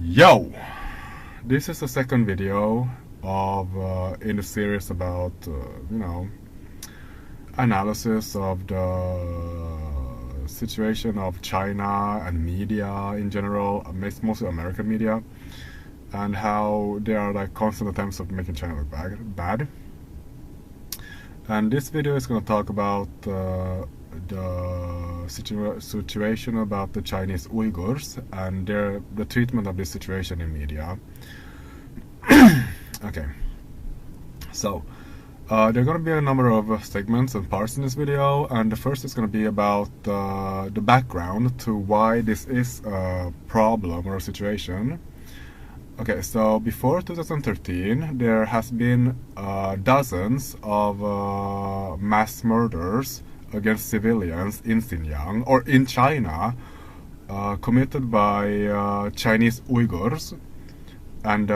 Yo! This is the second video of in the series about analysis of the situation of China and media in general, mostly American media, and how there are like constant attempts of making China look bad. And this video is going to talk about the situation about the Chinese Uyghurs and the treatment of this situation in media. Okay, so there are going to be a number of segments and parts in this video, and the first is going to be about the background to why this is a problem or a situation. Okay, so before 2013, there has been dozens of mass murders against civilians in Xinjiang or in China, committed by Chinese Uyghurs, and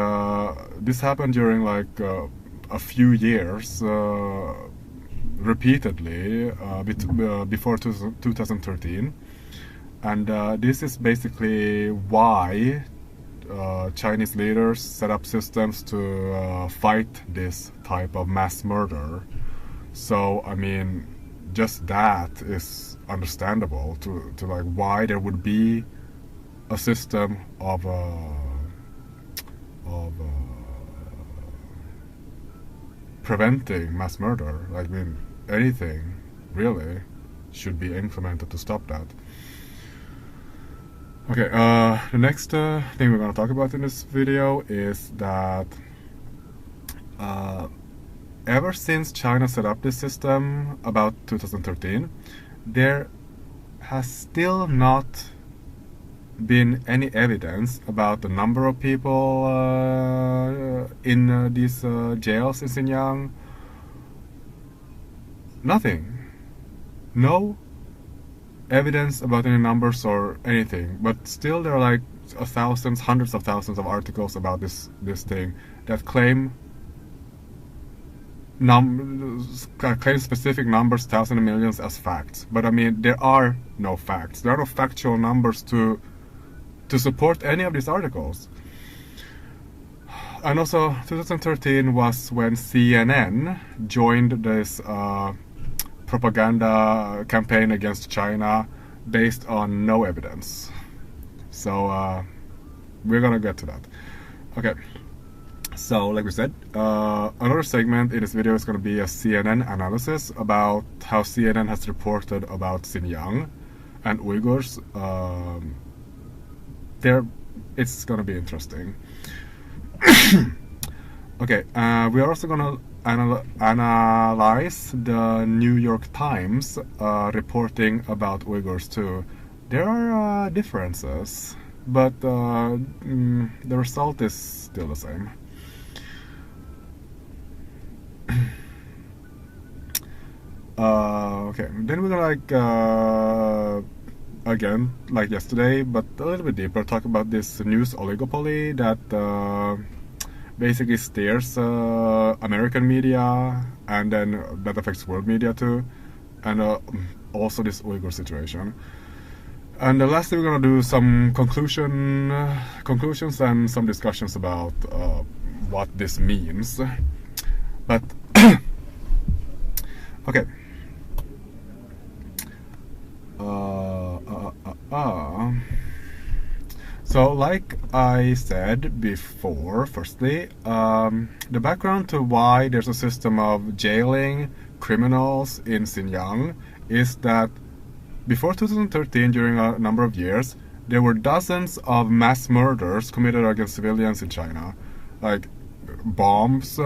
this happened during like a few years, repeatedly before 2013, and this is basically why Chinese leaders set up systems to fight this type of mass murder. So I mean, just that is understandable to like why there would be a system of preventing mass murder. Like, I mean, anything really should be implemented to stop that. Okay, the next thing we're going to talk about in this video is that ever since China set up this system about 2013, there has still not been any evidence about the number of people in these jails in Xinjiang. Nothing. No evidence about any numbers or anything, but still there are like thousands, hundreds of thousands of articles about this thing that claim specific numbers, thousands and millions as facts. But I mean, there are no facts. There are no factual numbers to support any of these articles. And also, 2013 was when CNN joined this propaganda campaign against China based on no evidence. So we're gonna get to that. Okay, so like we said, another segment in this video is going to be a CNN analysis about how CNN has reported about Xinjiang and Uyghurs. It's going to be interesting. Okay, we are also going to analyze the New York Times reporting about Uyghurs too. There are differences, but the result is still the same. Okay, then we're gonna like again, like yesterday, but a little bit deeper, talk about this news oligopoly that basically steers American media, and then that affects world media too, and also this Uyghur situation. And lastly, we're gonna do some conclusions and some discussions about what this means. But okay. So like I said before, firstly, the background to why there's a system of jailing criminals in Xinjiang is that before 2013, during a number of years, there were dozens of mass murders committed against civilians in China, like bombs,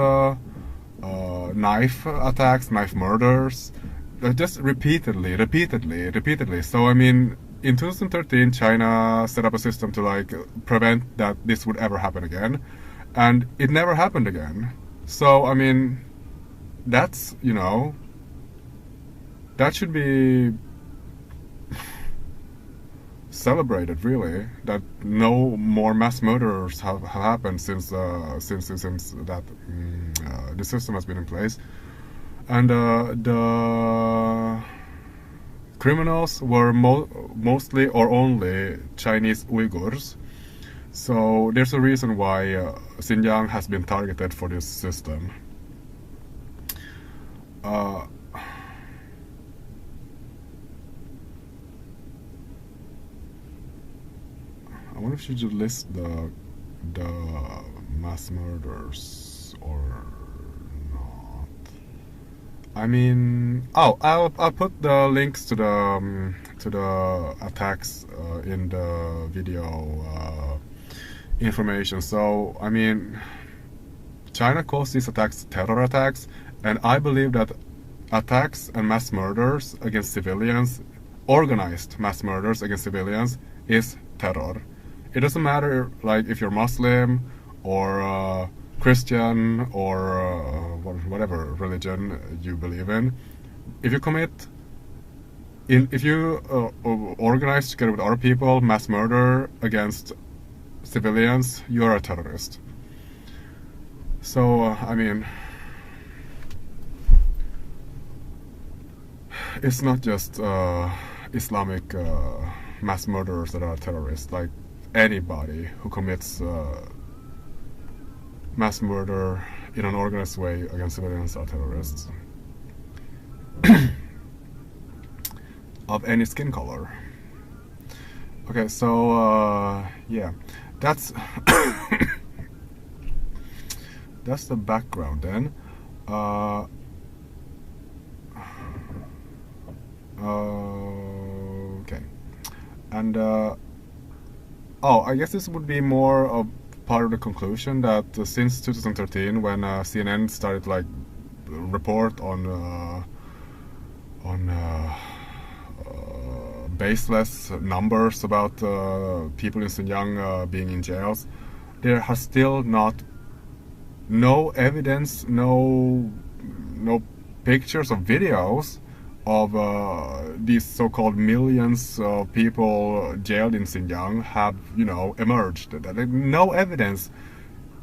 knife attacks, knife murders, just repeatedly. So I mean, in 2013, China set up a system to like prevent that this would ever happen again, and it never happened again. So I mean, that's, you know, that should be celebrated, really, that no more mass murders have happened since that the system has been in place. And the criminals were mostly or only Chinese Uyghurs. So there's a reason why Xinjiang has been targeted for this system. I wonder if you should list the mass murders or not. I mean, I'll put the links to the attacks in the video information. So I mean, China calls these attacks terror attacks, and I believe that attacks and mass murders against civilians, organized mass murders against civilians, is terror. It doesn't matter like if you're Muslim or Christian or whatever religion you believe in. If you organize together with other people mass murder against civilians, you're a terrorist. So I mean, it's not just Islamic mass murderers that are terrorists. Like anybody who commits mass murder in an organized way against civilians are terrorists. Of any skin color. Okay, so yeah, that's that's the background then. Okay, and I guess this would be more of part of the conclusion that since 2013, when CNN started like report on baseless numbers about people in Xinjiang being in jails, there has still no evidence, no pictures or videos of these so-called millions of people jailed in Xinjiang have, emerged. No evidence.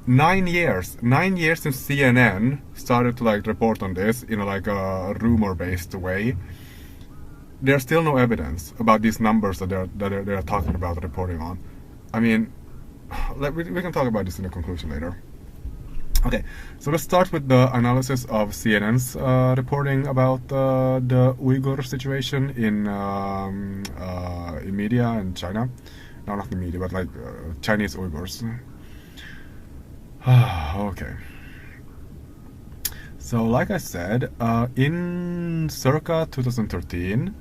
9 years since CNN started to like report on this in like a rumor-based way. There's still no evidence about these numbers that they're talking about reporting on. I mean, we can talk about this in the conclusion later. Okay, so let's start with the analysis of CNN's reporting about the Uyghur situation in media in China. No, not the media, but like Chinese Uyghurs. Okay. So, like I said, in circa 2013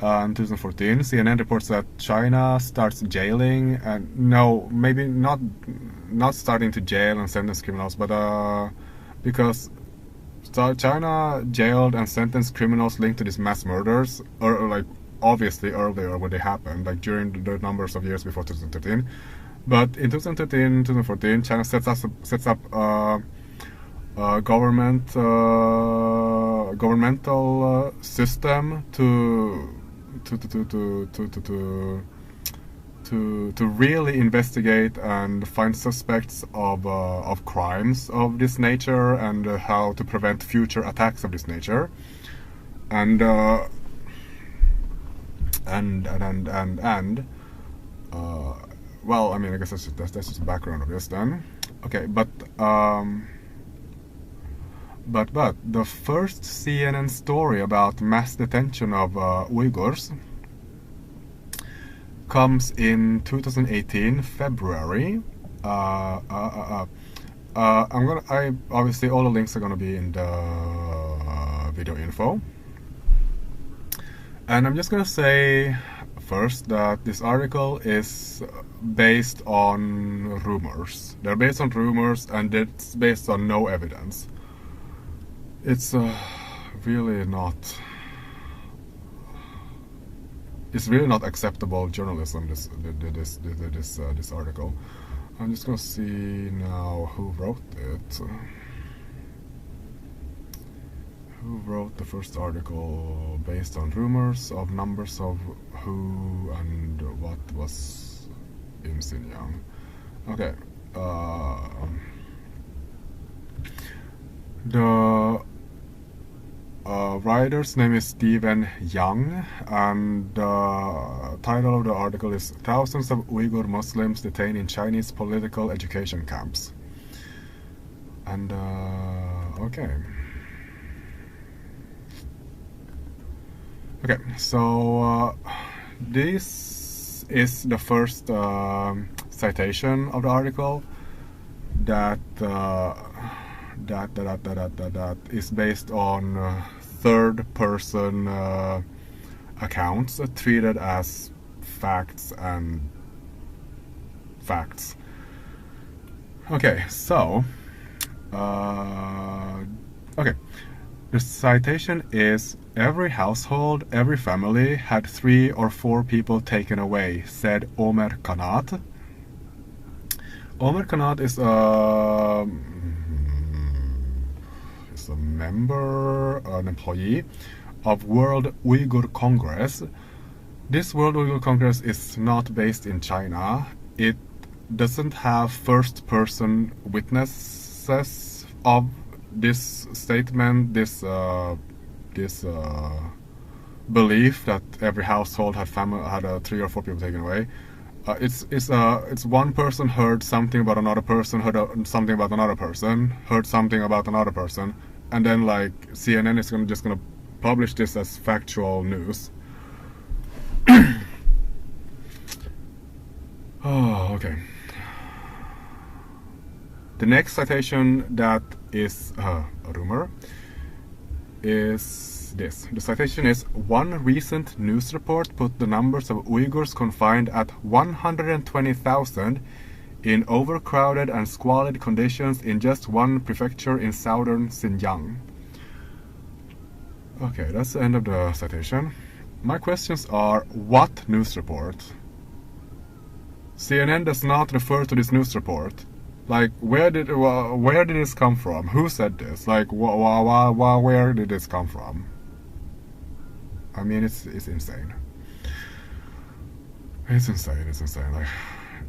and 2014, CNN reports that China starts jailing, and no, maybe not starting to jail and sentence criminals, but because China jailed and sentenced criminals linked to these mass murders, or like obviously earlier when they happened, like during the numbers of years before 2013. But in 2013, 2014, China sets up governmental system to really investigate and find suspects of crimes of this nature, and how to prevent future attacks of this nature, and well, I mean, I guess that's just the background of this then. Okay, but the first CNN story about mass detention of Uyghurs comes in 2018 February. Obviously all the links are gonna be in the video info, and I'm just gonna say first that this article is based on rumors. They're based on rumors, and it's based on no evidence. It's really not. It's really not acceptable journalism. This article. I'm just gonna see now who wrote it. Who wrote the first article based on rumors of numbers of who and what was in Xinjiang? Okay. The writer's name is Stephen Young, and the title of the article is Thousands of Uyghur Muslims Detained in Chinese Political Education Camps. And, okay. Okay, so this is the first citation of the article that is based on third-person accounts treated as facts and facts. Okay, so okay. The citation is, every household, every family had 3 or 4 people taken away, said Omer Kanat. Omer Kanat is a member, an employee of World Uyghur Congress. This World Uyghur Congress is not based in China. It doesn't have first-person witnesses of this statement, this belief that every household had 3 or 4 people taken away. It's one person heard something about another person, heard something about another person, heard something about another person, and then like CNN is just gonna publish this as factual news. Oh, okay. The next citation that is a rumor is this. The citation is, one recent news report put the numbers of Uyghurs confined at 120,000 in overcrowded and squalid conditions in just one prefecture in southern Xinjiang. Okay, that's the end of the citation. My questions are, what news report? CNN does not refer to this news report. Like, where did this come from? Who said this? Like, where did this come from? I mean, it's insane. It's insane. It's insane. Like,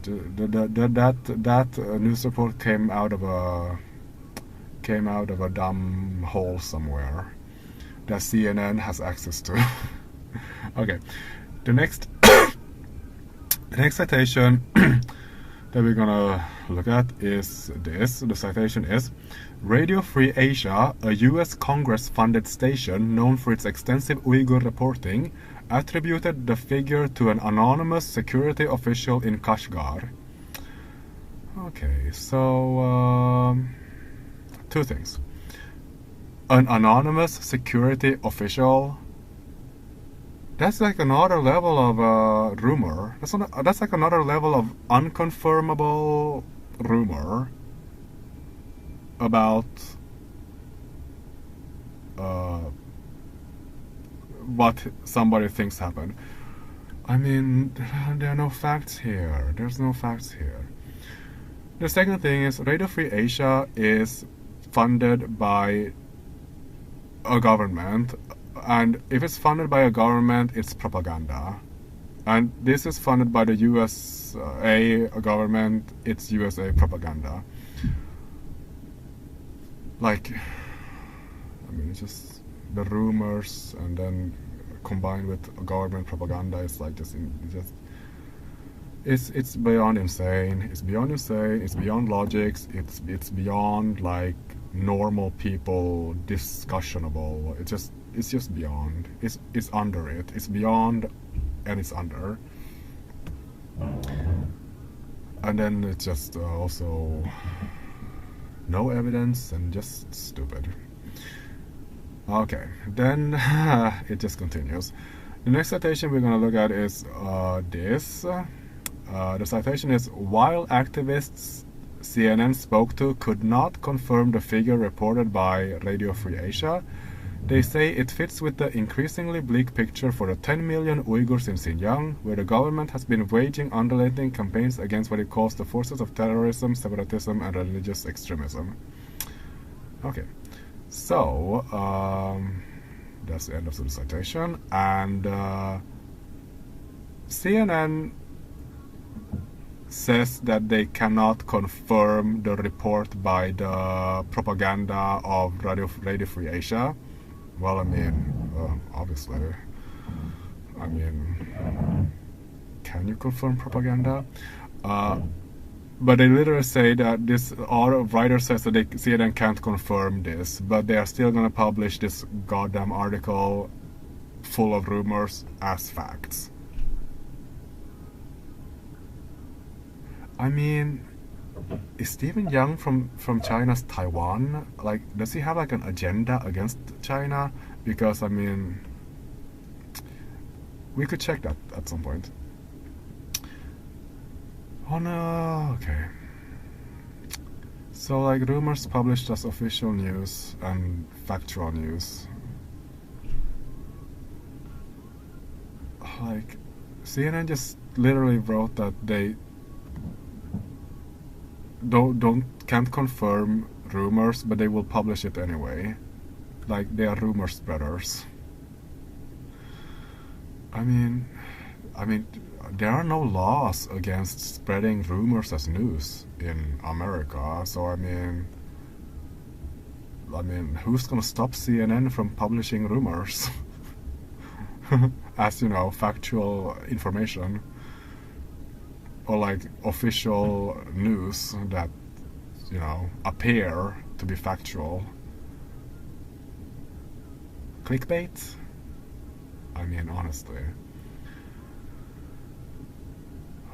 that news report came out of a dumb hole somewhere that CNN has access to. Okay, the next citation that we're gonna look at is this. The citation is, Radio Free Asia, a US Congress-funded station known for its extensive Uyghur reporting, attributed the figure to an anonymous security official in Kashgar. Okay, so 2 things. An anonymous security official, that's like another level of rumor. That's like another level of unconfirmable rumor about what somebody thinks happened. I mean, there are no facts here. There's no facts here. The second thing is, Radio Free Asia is funded by a government. And if it's funded by a government, it's propaganda. And this is funded by the USA government, it's USA propaganda. Like, I mean, it's just the rumors and then combined with government propaganda is like it's beyond insane. It's beyond insane. It's beyond logics. It's beyond like normal people discussionable. It's just beyond. It's under it. It's beyond, and it's under. And then it's just also no evidence and just stupid. Okay, then it just continues. The next citation we're going to look at is this. The citation is, while activists CNN spoke to could not confirm the figure reported by Radio Free Asia, they say it fits with the increasingly bleak picture for the 10 million Uyghurs in Xinjiang, where the government has been waging unrelenting campaigns against what it calls the forces of terrorism, separatism, and religious extremism. Okay, so that's the end of the citation. And CNN says that they cannot confirm the report by the propaganda of Radio Free Asia. Well, I mean, obviously, I mean, can you confirm propaganda? But they literally say that this, our writer says that CNN can't confirm this, but they are still gonna publish this goddamn article full of rumors as facts. I mean, is Stephen Young from China's Taiwan? Like, does he have like an agenda against China? Because I mean, we could check that at some point. Oh no, okay. So like rumors published as official news and factual news. Like, CNN just literally wrote that they can't confirm rumors, but they will publish it anyway. Like, they are rumor spreaders. I mean, there are no laws against spreading rumors as news in America. So I mean, who's gonna stop CNN from publishing rumors as, you know, factual information, or like official news that, you know, appear to be factual? Clickbait? I mean, honestly.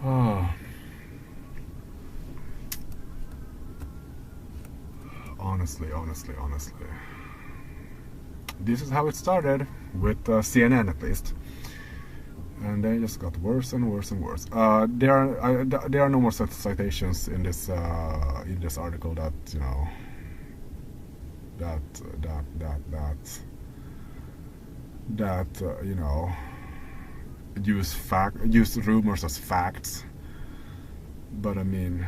Oh. Honestly. This is how it started, with CNN at least. And they just got worse and worse and worse. There are no more citations in this article that, you know, you know, use rumors as facts. But I mean,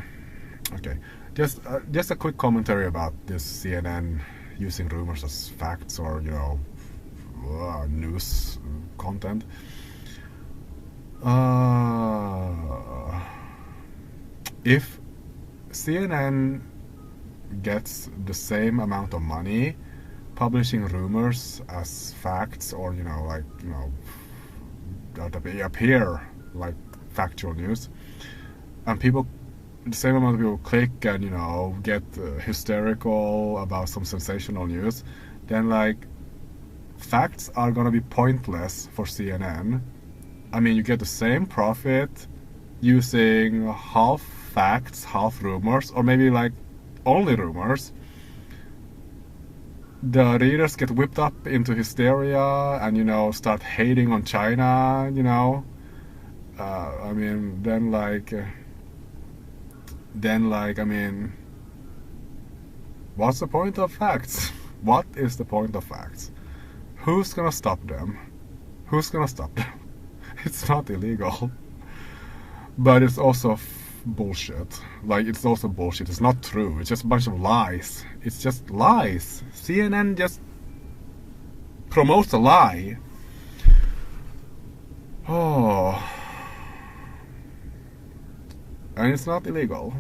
okay, just a quick commentary about this CNN using rumors as facts, or, you know, news content. If CNN gets the same amount of money publishing rumors as facts, or, you know, like, you know, that appear like factual news, and the same amount of people click and, you know, get hysterical about some sensational news, then like facts are gonna be pointless for CNN. I mean, you get the same profit using half facts, half rumors, or maybe like only rumors. The readers get whipped up into hysteria and, you know, start hating on China, you know. I mean, then like, I mean, what's the point of facts? What is the point of facts? Who's gonna stop them? Who's gonna stop them? It's not illegal, but it's also bullshit. Like, it's also bullshit. It's not true. It's just a bunch of lies. It's just lies. CNN just promotes a lie. Oh, and it's not illegal.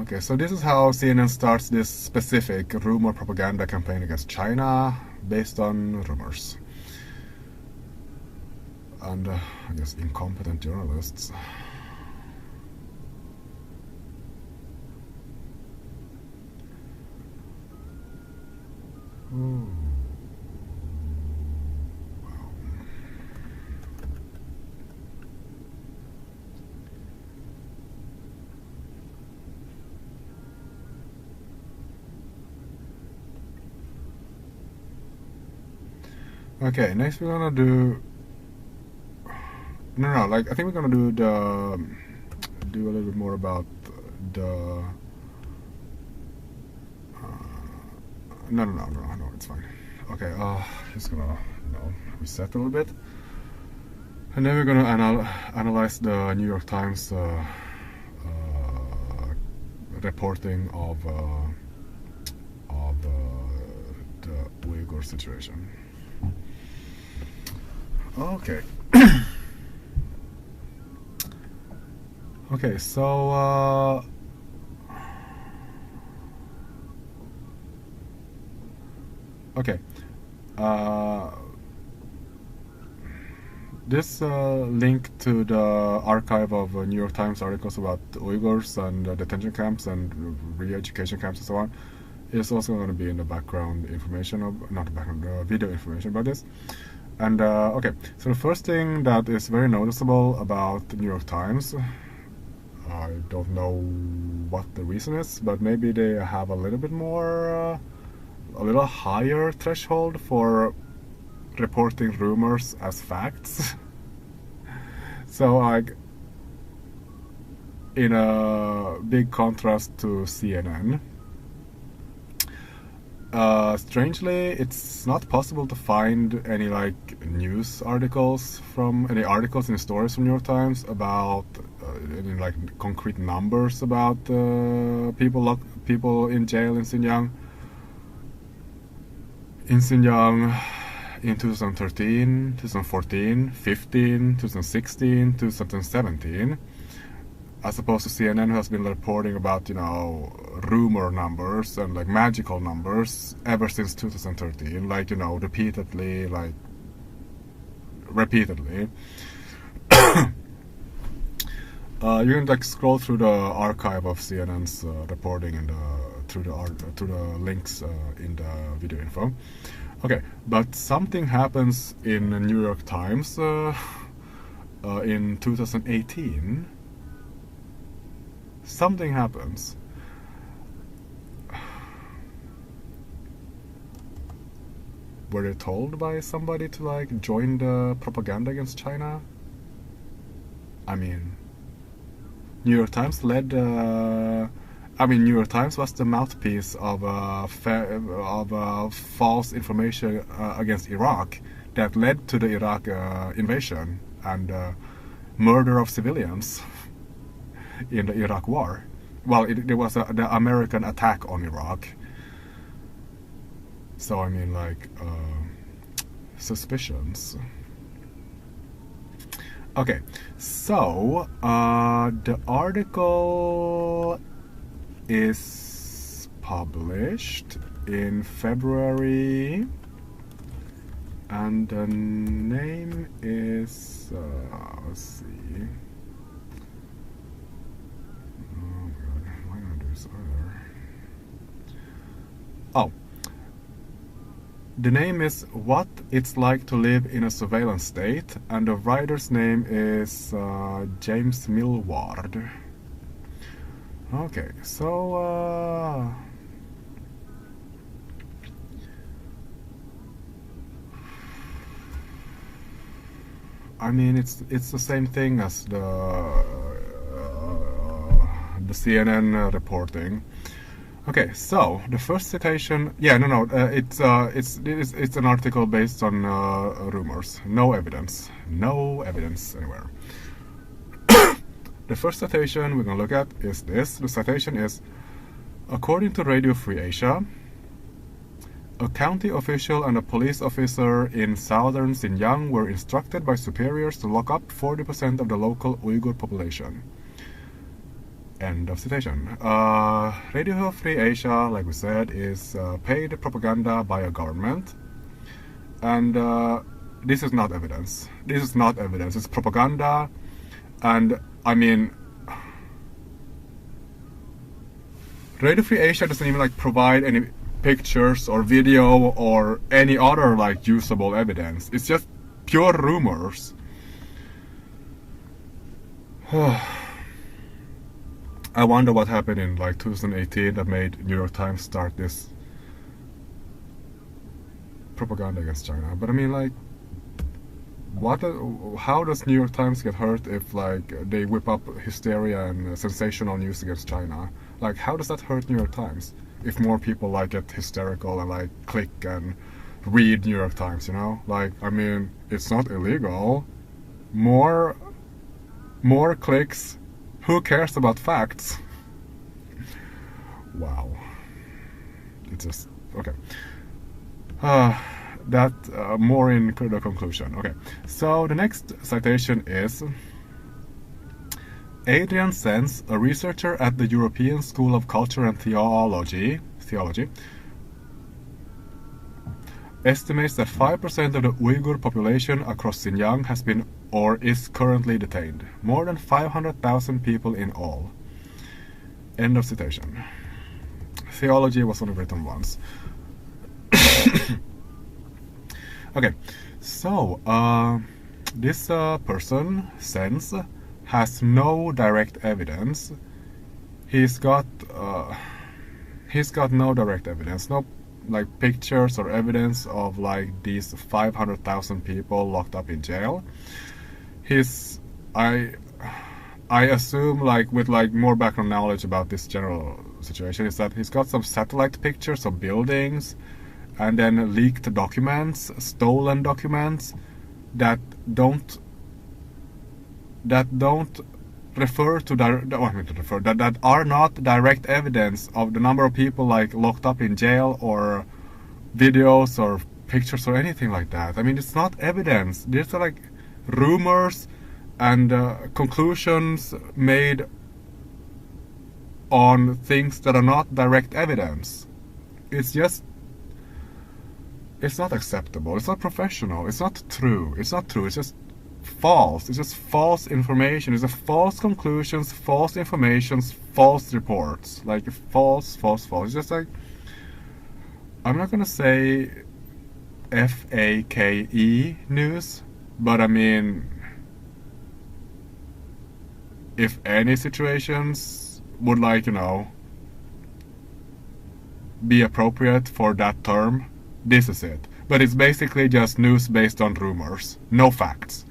Okay, so this is how CNN starts this specific rumor propaganda campaign against China based on rumors and I guess incompetent journalists. Ooh. Wow. Okay, next we're gonna do. No, like, I think we're gonna do a little bit more about the. No, it's fine. Okay, just gonna, you know, reset a little bit, and then we're gonna analyze the New York Times reporting of the Uyghur situation. Okay. Okay, so Okay. This link to the archive of New York Times articles about Uyghurs and detention camps and re-education camps and so on is also going to be in the background information of, not the background, video information about this. And okay, so the first thing that is very noticeable about the New York Times, I don't know what the reason is, but maybe they have a little bit more, a little higher threshold for reporting rumors as facts. So like in a big contrast to CNN, strangely it's not possible to find any like news articles from any articles and stories from New York Times about any like concrete numbers about people in jail in Xinjiang in 2013, 2014, 15, 2016, 2017, as opposed to CNN, who has been reporting about, you know, rumor numbers and like magical numbers ever since 2013, like, you know, repeatedly. You can like scroll through the archive of CNN's reporting and through the links in the video info. Okay, but something happens in the New York Times in 2018. Something happens. Were they told by somebody to like join the propaganda against China? I mean, New York Times led. New York Times was the mouthpiece of false information against Iraq that led to the Iraq invasion and murder of civilians in the Iraq war. Well, there was the American attack on Iraq. So I mean, like, suspicions. Okay, so the article is published in February, and the name is let's see. Oh my god, why don't I do this earlier? Oh, the name is "What It's Like to Live in a Surveillance State," and the writer's name is James Millward. Okay, so I mean, it's the same thing as the CNN reporting. Okay, so the first citation, it's an article based on rumors, no evidence anywhere. The first citation we're going to look at is this. The citation is, according to Radio Free Asia, a county official and a police officer in southern Xinjiang were instructed by superiors to lock up 40% of the local Uyghur population. End of citation. Radio Free Asia, like we said, is paid propaganda by a government. And this is not evidence. It's propaganda. And I mean, Radio Free Asia doesn't even like provide any pictures or video or any other like usable evidence. It's just pure rumors. I wonder what happened in like 2018 that made New York Times start this propaganda against China. But I mean, like, how does New York Times get hurt if like they whip up hysteria and sensational news against China? Like, how does that hurt New York Times if more people like get hysterical and like click and read New York Times, you know? Like, I mean, it's not illegal. More clicks. Who cares about facts? Wow. It's just okay. More in the conclusion. Okay, so the next citation is Adrian Sens, a researcher at the European School of Culture and Theology, estimates that 5% of the Uyghur population across Xinjiang has been or is currently detained. More than 500,000 people in all. End of citation. Theology was only written once. Okay, so this person, Sense, has no direct evidence. He's got no direct evidence, no like pictures or evidence of like these 500,000 people locked up in jail. I assume, like with like more background knowledge about this general situation, is that he's got some satellite pictures of buildings, and then leaked documents, stolen documents that don't refer to that are not direct evidence of the number of people like locked up in jail, or videos or pictures or anything like that. I mean, it's not evidence. These are like rumors and conclusions made on things that are not direct evidence. It's not acceptable. It's not professional. It's not true. It's just false. It's just false information. It's just false conclusions, false information, false reports. Like false. It's just like, I'm not gonna say FAKE news, but I mean, if any situations would like, be appropriate for that term, this is it. But it's basically just news based on rumors, no facts.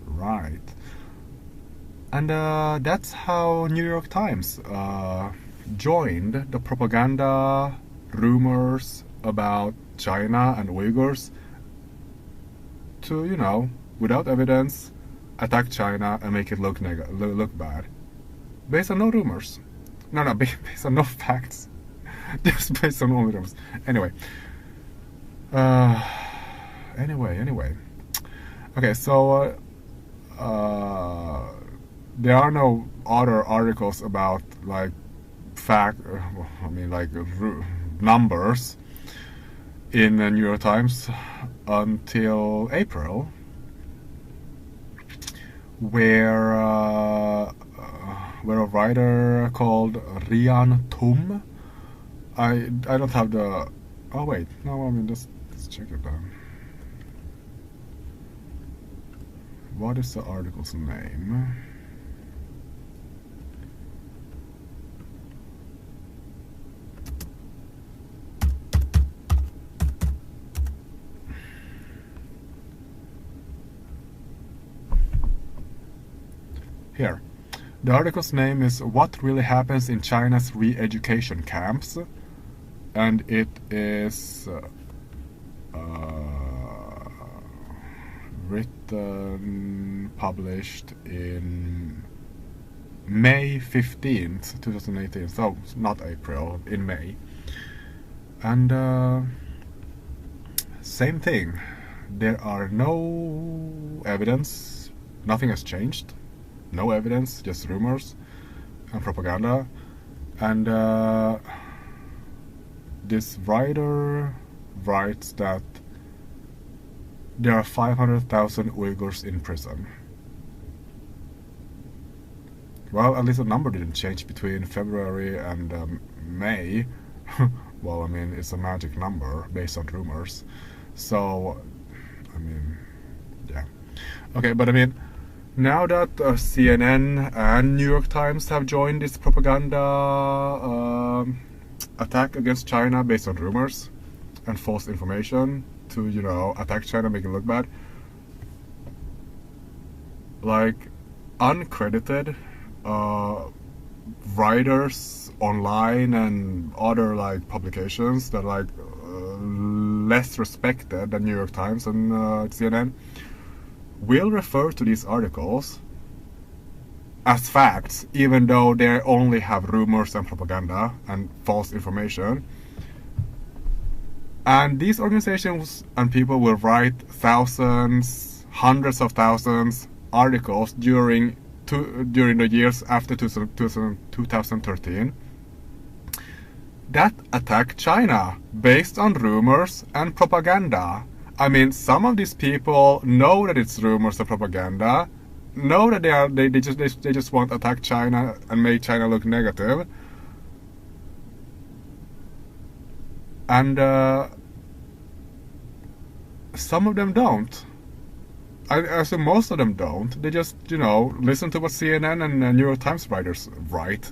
Right. And that's how New York Times joined the propaganda rumors about China and Uyghurs to, without evidence, attack China and make it look bad. Based on no rumors. No, based on no facts. Just based on only rumors. Anyway. Okay, so there are no other articles about like numbers in the New York Times until April, where a writer called Rian Tum, I don't have the, oh wait, no, I mean, let's check it down. What is the article's name? Here. The article's name is What Really Happens in China's Re-Education Camps, and it is published in May 15th, 2018, so not April, in May. And same thing, there are no evidence, nothing has changed. No evidence, just rumors and propaganda. And this writer writes that there are 500,000 Uyghurs in prison. Well, at least the number didn't change between February and May. Well, I mean, it's a magic number based on rumors. So, I mean, yeah. Okay, but I mean, now that CNN and New York Times have joined this propaganda attack against China based on rumors and false information to, attack China, make it look bad, like uncredited writers online and other like publications that are like less respected than New York Times and CNN will refer to these articles as facts, even though they only have rumors and propaganda and false information. And these organizations and people will write thousands, hundreds of thousands articles during during the years after 2013 that attacked China based on rumors and propaganda. I mean, some of these people know that it's rumors and propaganda, know that they just want to attack China and make China look negative, and some of them don't. I assume most of them don't. They just, listen to what CNN and New York Times writers write,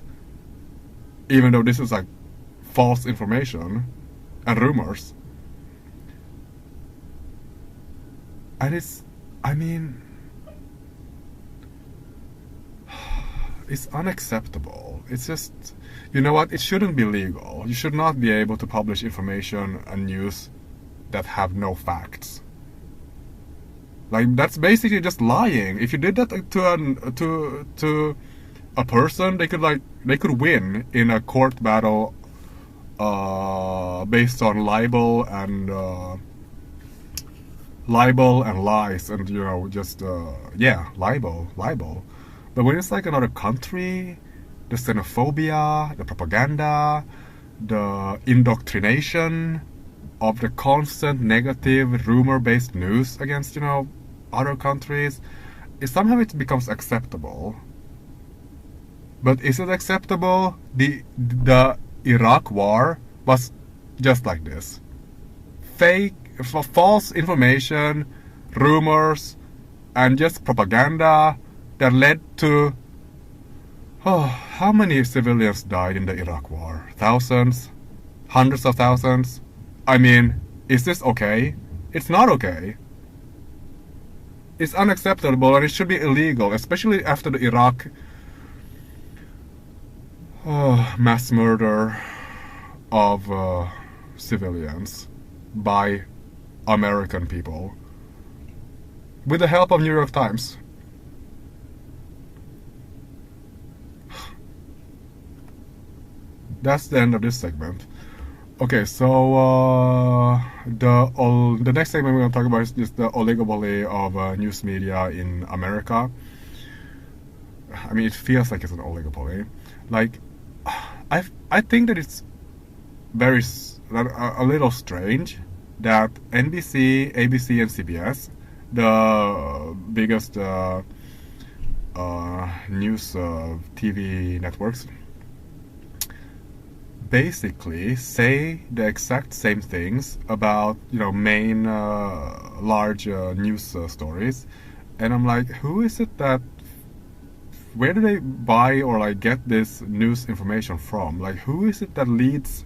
even though this is like false information and rumors. And it's unacceptable. It's just, you know what? It shouldn't be legal. You should not be able to publish information and news that have no facts. Like, that's basically just lying. If you did that to a person, they could win in a court battle based on libel and lies and libel. But when it's like another country, the xenophobia, the propaganda, the indoctrination of the constant negative rumor-based news against, other countries, somehow it becomes acceptable. But is it acceptable? The Iraq war was just like this. Fake, false information, rumors, and just propaganda that led to... how many civilians died in the Iraq war? Thousands? Hundreds of thousands? I mean, is this okay? It's not okay. It's unacceptable, and it should be illegal, especially after the Iraq mass murder of civilians by American people with the help of New York Times. That's the end of this segment. Okay, so the next segment we're going to talk about is just the oligopoly of news media in America. I mean, it feels like it's an oligopoly. Like, I think that it's a little strange that NBC, ABC, and CBS, the biggest news TV networks, basically say the exact same things about main large news stories, and I'm like, who is it that? Where do they buy or get this news information from? Like, who is it that leads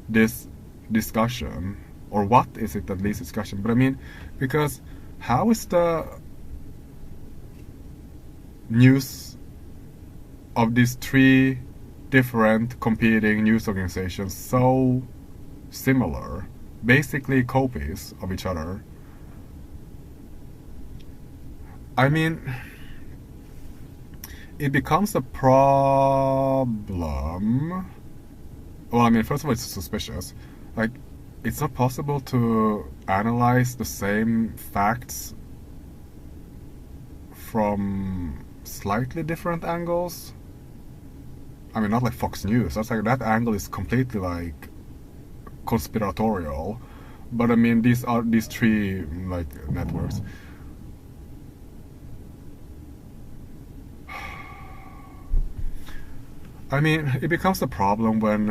this discussion, or what is it that leads discussion? But I mean, because how is the news of these three different competing news organizations so similar, basically copies of each other? I mean, it becomes a problem. Well, I mean, first of all, it's suspicious. Like, it's not possible to analyze the same facts from slightly different angles. I mean, not like Fox News. That's like, that angle is completely like conspiratorial. But I mean, these three networks. I mean, it becomes a problem when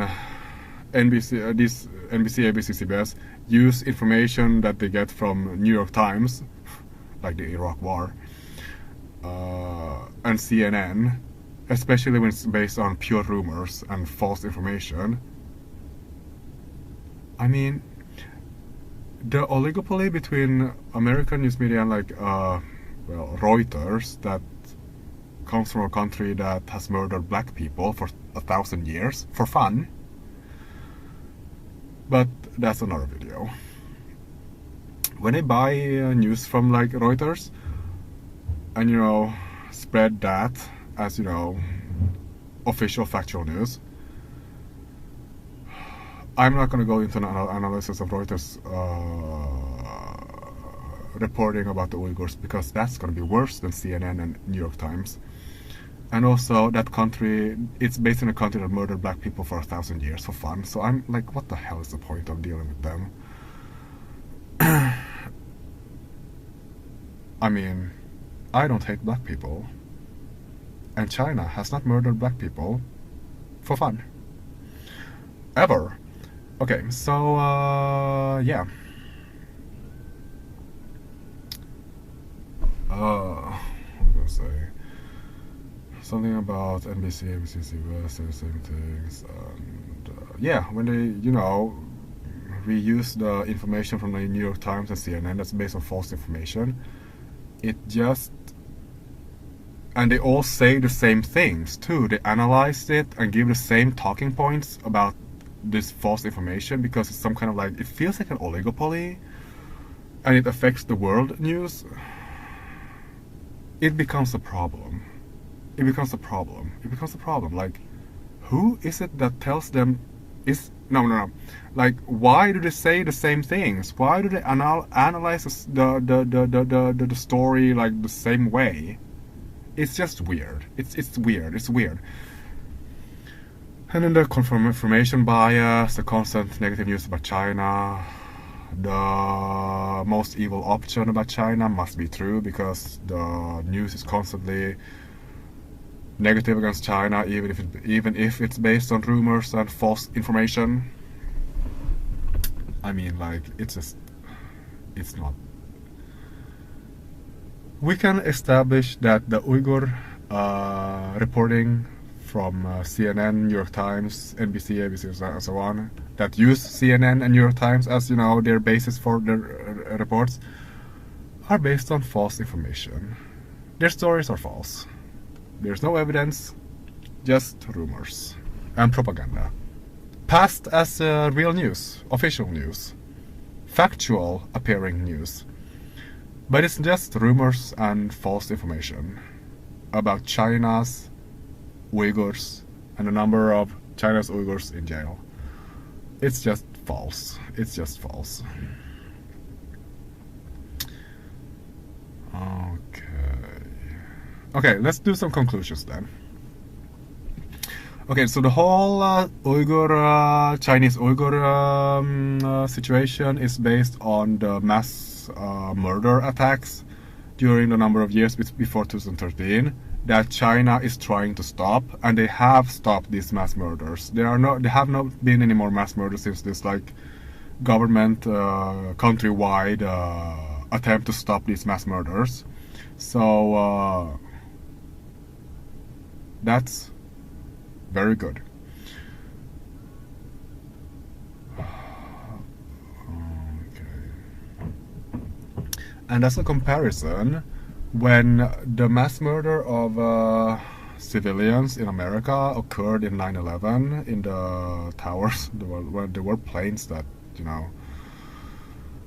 NBC, ABC, CBS use information that they get from New York Times, like the Iraq War, and CNN, especially when it's based on pure rumors and false information. I mean, the oligopoly between American news media and Reuters, that comes from a country that has murdered black people for 1,000 years for fun. But that's another video. When they buy news from Reuters and spread that as official factual news, I'm not going to go into an analysis of Reuters reporting about the Uyghurs, because that's going to be worse than CNN and New York Times. And also that country, it's based in a country that murdered black people for 1,000 years for fun. So I'm like, what the hell is the point of dealing with them? I mean, I don't hate black people. And China has not murdered black people for fun. Ever. Okay, so, yeah. What was I gonna say? Something about NBC, ABC, CBS, the same things. And, yeah, when they, you know, reuse the information from the New York Times and CNN that's based on false information, it just... And they all say the same things, too. They analyze it and give the same talking points about this false information because it's some kind of like... It feels like an oligopoly. And it affects the world news. It becomes a problem. It becomes a problem. It becomes a problem. Like, who is it that tells them... No. Like, why do they say the same things? Why do they analyze the story like the same way? It's just weird. It's weird. It's weird. And then the confirmation bias, the constant negative news about China, the most evil option about China must be true because the news is constantly negative against China, even if it's based on rumors and false information. I mean, like, it's not. We can establish that the Uyghur reporting from CNN, New York Times, NBC, ABC, and so on, that use CNN and New York Times as, you know, their basis for their reports, are based on false information. Their stories are false. There's no evidence, just rumors and propaganda. Passed as real news, official news, factual appearing news. But it's just rumors and false information about China's Uyghurs and the number of China's Uyghurs in jail. It's just false. It's just false. Okay, let's do some conclusions then. Okay, so the whole Chinese Uyghur situation is based on the mass murder attacks during the number of years before 2013 that China is trying to stop, and they have stopped these mass murders. There have not been any more mass murders since this like government countrywide attempt to stop these mass murders. So that's very good. And as a comparison, when the mass murder of civilians in America occurred in 9/11 in the towers, there were planes that, you know,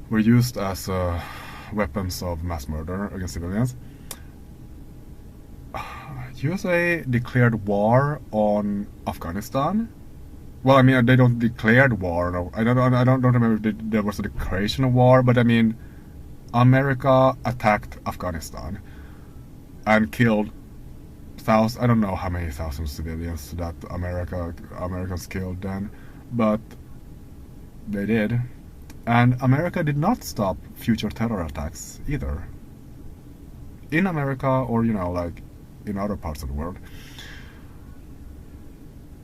were used as weapons of mass murder against civilians. USA declared war on Afghanistan. Well, I mean, they don't declare war. No, I don't remember if there was a declaration of war, but I mean, America attacked Afghanistan and killed thousands. I don't know how many thousand civilians that Americans killed then, but they did. And America did not stop future terror attacks either. In America, or, you know, like in other parts of the world.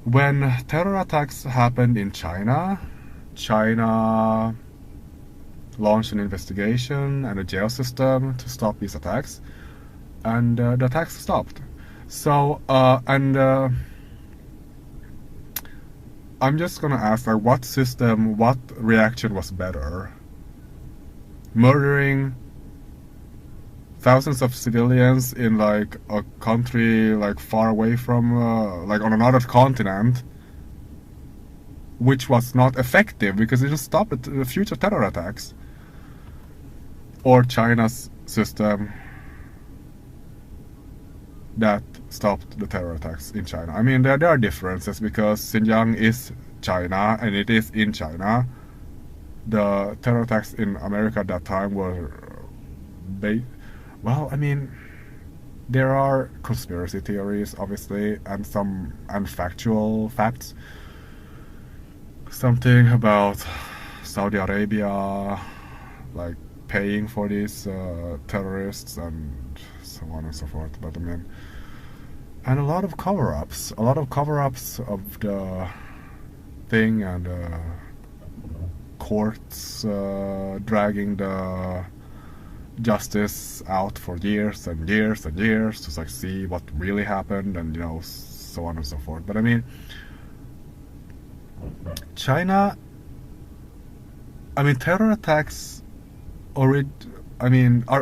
When terror attacks happened in China, China launched an investigation and a jail system to stop these attacks, and the attacks stopped. So, I'm just gonna ask, like, what reaction was better? Murdering thousands of civilians in like a country like far away from, like on another continent, which was not effective because it didn't stop the future terror attacks, or China's system that stopped the terror attacks in China. I mean, there are differences because Xinjiang is China and it is in China. The terror attacks in America at that time were well, I mean, there are conspiracy theories, obviously, and some factual facts. Something about Saudi Arabia, like paying for these terrorists and so on and so forth. But I mean, and a lot of cover-ups of the thing, and courts dragging the justice out for years and years and years to like see what really happened, and so on and so forth. But I mean, China, I mean, terror attacks are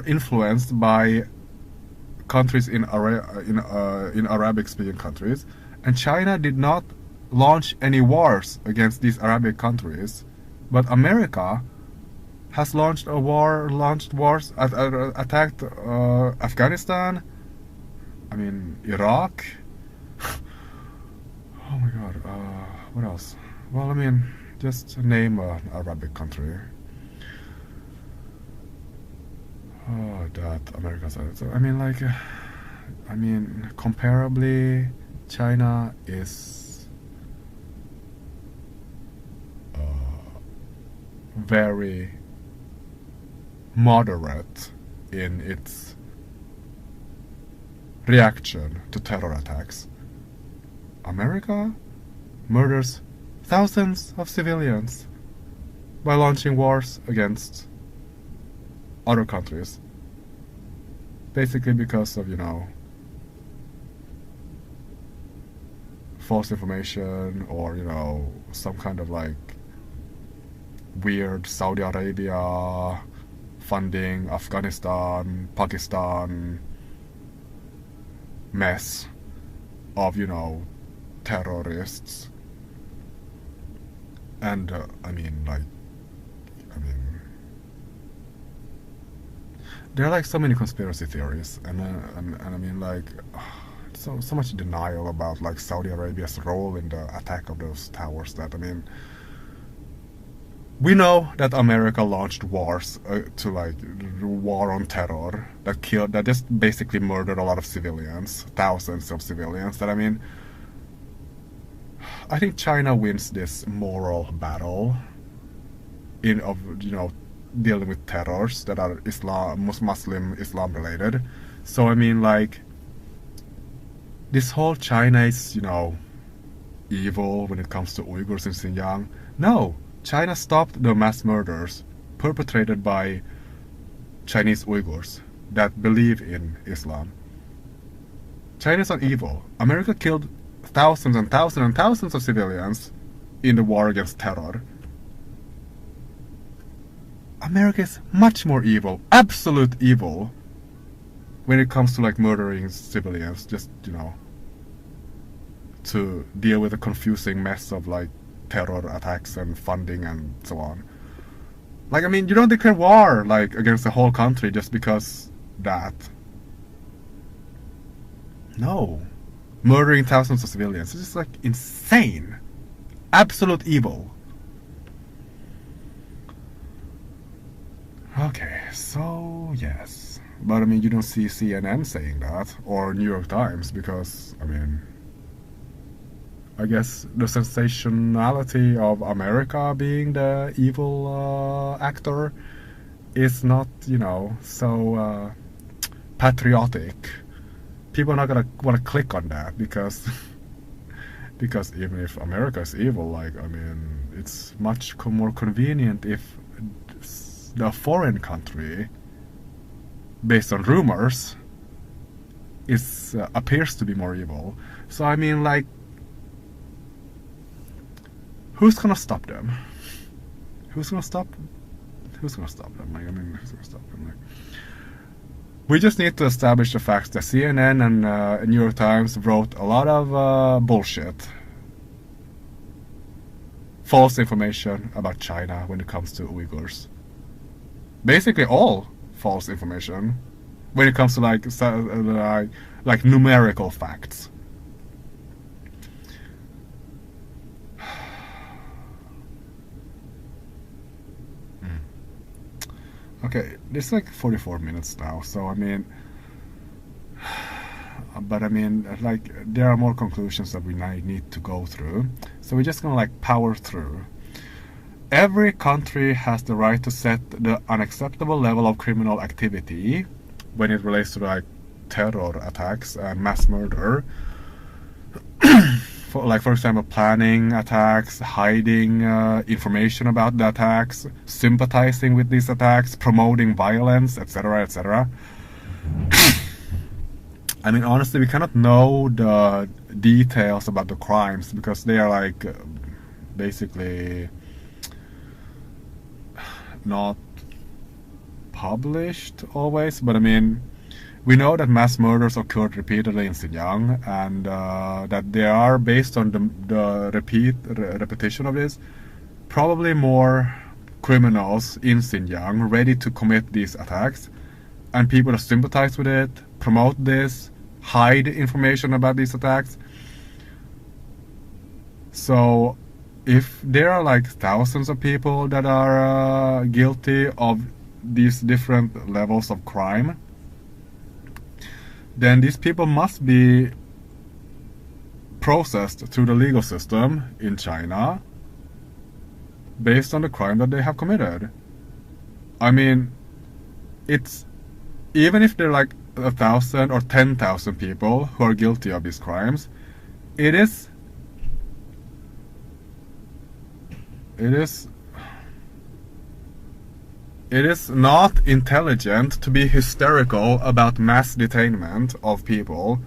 influenced by countries in Arabic-speaking countries, and China did not launch any wars against these Arabic countries, but America has launched wars, attacked Afghanistan, I mean, Iraq. Oh my god, what else? Well, I mean, just name an Arabic country. Oh, that America said. So, I mean, like, comparably, China is very moderate in its reaction to terror attacks. America murders thousands of civilians by launching wars against other countries, basically because of false information, or some kind of like weird Saudi Arabia funding Afghanistan, Pakistan mess of terrorists. And there are like so many conspiracy theories, and I mean, like, so much denial about like Saudi Arabia's role in the attack of those towers, that I mean, we know that America launched wars to like war on terror that just basically murdered a lot of civilians, thousands of civilians. That I mean, I think China wins this moral battle of dealing with terrors that are Muslim Islam related. So I mean, like, this whole China is evil when it comes to Uyghurs in Xinjiang. No, China stopped the mass murders perpetrated by Chinese Uyghurs that believe in Islam. China's not evil. America killed thousands and thousands and thousands of civilians in the war against terror. America is much more evil, absolute evil, when it comes to like murdering civilians, just to deal with the confusing mess of like terror attacks and funding and so on. Like, I mean, you don't declare war like against the whole country just because that. No. Murdering thousands of civilians is just like insane. Absolute evil. Okay, so yes. But I mean, you don't see CNN saying that, or New York Times, because, I mean, I guess the sensationality of America being the evil actor is not, so patriotic. People are not gonna want to click on that because even if America is evil, like, I mean, it's much more convenient if the foreign country, based on rumors, appears to be more evil. So I mean, like, who's gonna stop them? Who's gonna stop them? Like, I mean, who's gonna stop them? Like, we just need to establish the facts that CNN and New York Times wrote a lot of bullshit, false information about China when it comes to Uyghurs. Basically all false information when it comes to like numerical facts. Okay, it's like 44 minutes now, so I mean, but I mean, like, there are more conclusions that we need to go through. So we're just gonna like power through. Every country has the right to set the unacceptable level of criminal activity when it relates to like terror attacks and mass murder. For example, planning attacks, hiding information about the attacks, sympathizing with these attacks, promoting violence, etc., etc. I mean, honestly, we cannot know the details about the crimes because they are like basically not published always. But I mean, we know that mass murders occurred repeatedly in Xinjiang, and that they are, based on the repetition of this, probably more criminals in Xinjiang ready to commit these attacks, and people that sympathize with it, promote this, hide information about these attacks. So if there are like thousands of people that are guilty of these different levels of crime, then these people must be processed through the legal system in China based on the crime that they have committed. I mean, it's, even if they're like 1,000 or 10,000 people who are guilty of these crimes, it is not intelligent to be hysterical about mass detainment of people.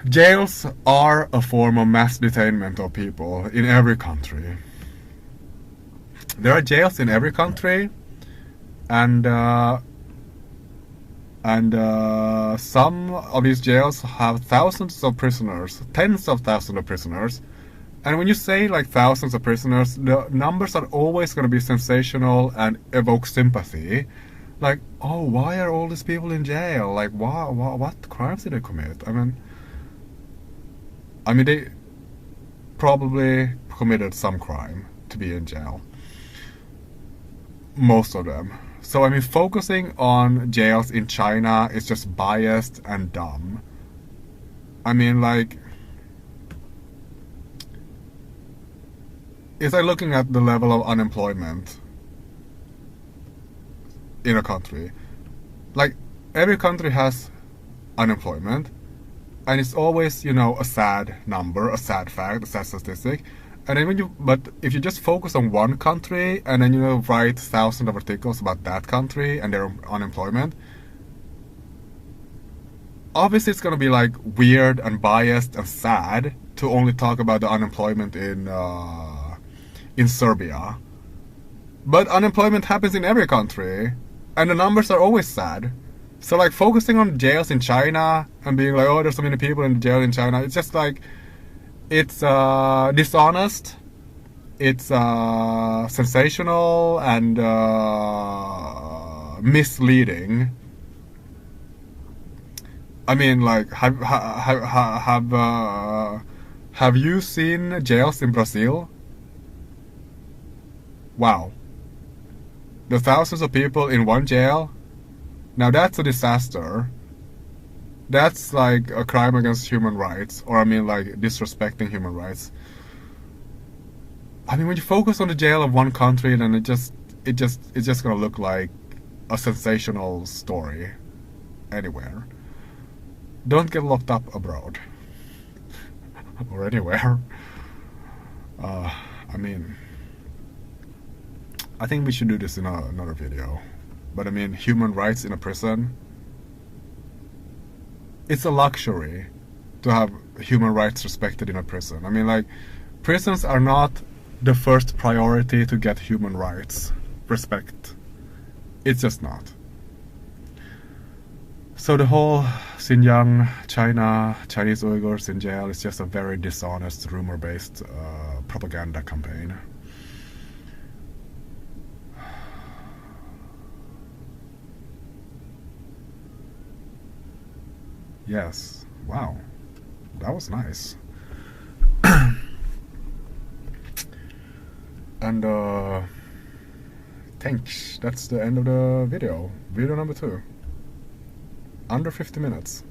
Jails are a form of mass detainment of people in every country. There are jails in every country, and some of these jails have thousands of prisoners, tens of thousands of prisoners. And when you say like thousands of prisoners, the numbers are always going to be sensational and evoke sympathy. Like, oh, why are all these people in jail? Like, what crimes did they commit? I mean, they probably committed some crime to be in jail. Most of them. So, I mean, focusing on jails in China is just biased and dumb. I mean, like, it's like looking at the level of unemployment in a country. Like, every country has unemployment, and it's always, you know, a sad number, a sad fact, a sad statistic. And then but if you just focus on one country and then, you know, write thousands of articles about that country and their unemployment, obviously it's gonna be like weird and biased and sad to only talk about the unemployment in Serbia. But unemployment happens in every country, and the numbers are always sad. So like focusing on jails in China and being like, oh, there's so many people in jail in China, it's just like, it's dishonest, it's sensational, and misleading. I mean, like, have you seen jails in Brazil? Wow. The thousands of people in one jail? Now that's a disaster. That's like a crime against human rights, or I mean like disrespecting human rights. I mean, when you focus on the jail of one country, then it's just gonna look like a sensational story anywhere. Don't get locked up abroad or anywhere. I mean, I think we should do this in another video. But I mean, human rights in a prison, it's a luxury to have human rights respected in a prison. I mean, like, prisons are not the first priority to get human rights respect. It's just not. So the whole Xinjiang, China, Chinese Uyghurs in jail is just a very dishonest, rumor-based propaganda campaign. Yes. Wow. That was nice. And thanks. That's the end of the video. Video number 2. Under 50 minutes.